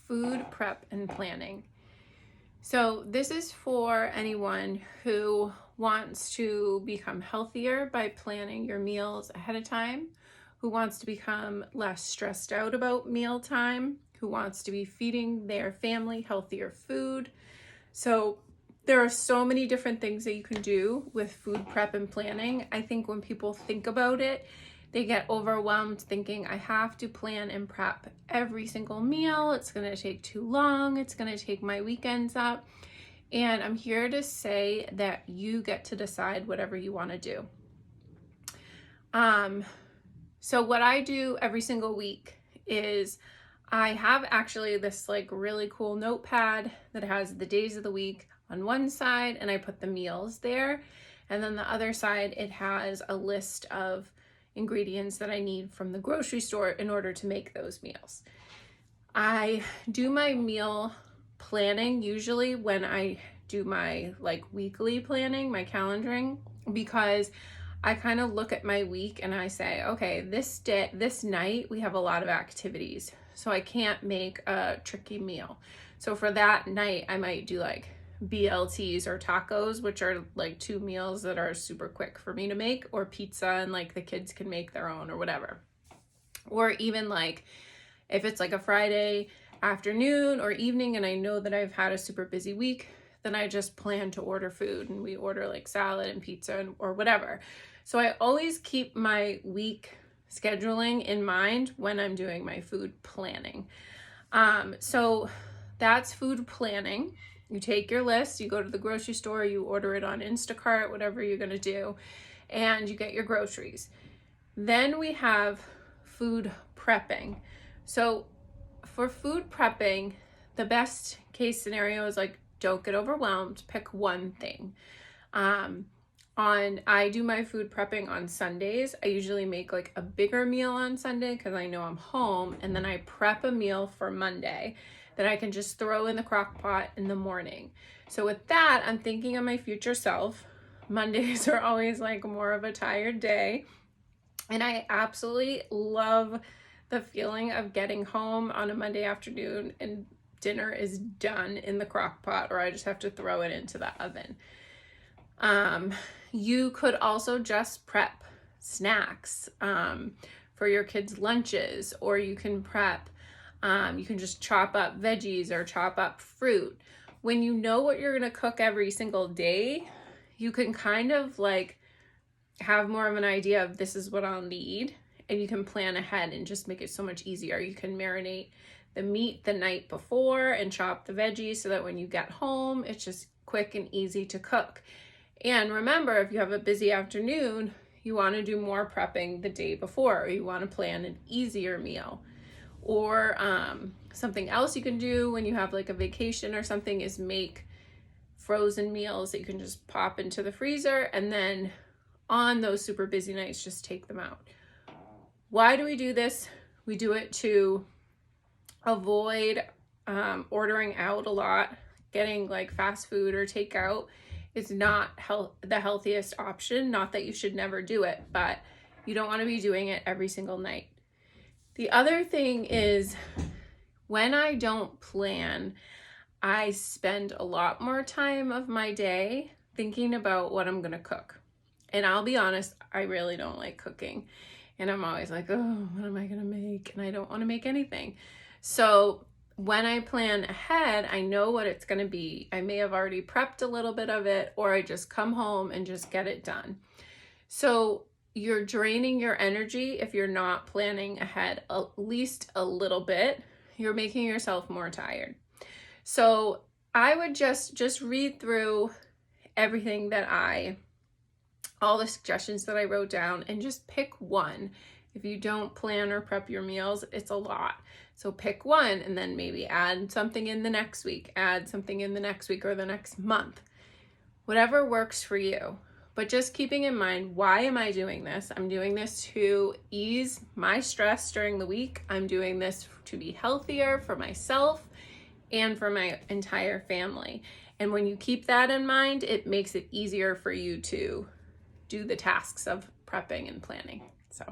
food prep and planning. So this is for anyone who wants to become healthier by planning your meals ahead of time, who wants to become less stressed out about mealtime, who wants to be feeding their family healthier food. So there are so many different things that you can do with food prep and planning. I think when people think about it, they get overwhelmed thinking, I have to plan and prep every single meal. It's going to take too long. It's going to take my weekends up. And I'm here to say that you get to decide whatever you want to do. So what I do every single week is I have actually this like really cool notepad that has the days of the week on one side, and I put the meals there. And then the other side, it has a list of ingredients that I need from the grocery store in order to make those meals. I do my meal planning usually when I do my like weekly planning, my calendaring, because I kind of look at my week and I say, okay, this night we have a lot of activities, so I can't make a tricky meal. So for that night, I might do like BLTs or tacos, which are like 2 meals that are super quick for me to make, or pizza and like the kids can make their own or whatever. Or even like if it's like a Friday afternoon or evening and I know that I've had a super busy week, then I just plan to order food and we order like salad and pizza or whatever. So I always keep my week scheduling in mind when I'm doing my food planning. So that's food planning. You take your list, you go to the grocery store, you order it on Instacart, whatever you're going to do, and you get your groceries. Then we have food prepping. So for food prepping, the best case scenario is like, don't get overwhelmed, pick one thing. I do my food prepping on Sundays. I usually make like a bigger meal on Sunday because I know I'm home, and then I prep a meal for Monday that I can just throw in the crock pot in the morning. So with that, I'm thinking of my future self. Mondays are always like more of a tired day. And I absolutely love the feeling of getting home on a Monday afternoon and dinner is done in the crock pot, or I just have to throw it into the oven. You could also just prep snacks for your kids' lunches, or you can prep you can just chop up veggies or chop up fruit. When you know what you're going to cook every single day, you can kind of like have more of an idea of this is what I'll need, and you can plan ahead and just make it so much easier. You can marinate the meat the night before and chop the veggies so that when you get home, it's just quick and easy to cook. And remember, if you have a busy afternoon, you want to do more prepping the day before, or you want to plan an easier meal. Or something else you can do when you have like a vacation or something is make frozen meals that you can just pop into the freezer, and then on those super busy nights, just take them out. Why do we do this? We do it to avoid ordering out a lot. Getting like fast food or takeout is not the healthiest option. Not that you should never do it, but you don't want to be doing it every single night. The other thing is, when I don't plan, I spend a lot more time of my day thinking about what I'm going to cook. And I'll be honest, I really don't like cooking. And I'm always like, oh, what am I going to make? And I don't want to make anything. So when I plan ahead, I know what it's going to be. I may have already prepped a little bit of it, or I just come home and just get it done. So you're draining your energy if you're not planning ahead at least a little bit. You're making yourself more tired. So I would just read through everything all the suggestions that I wrote down, and just pick one. If you don't plan or prep your meals, it's a lot. So pick one and then maybe add something in the next week, add something in the next week or the next month, whatever works for you. But just keeping in mind, why am I doing this? I'm doing this to ease my stress during the week. I'm doing this to be healthier for myself and for my entire family. And when you keep that in mind, it makes it easier for you to do the tasks of prepping and planning. So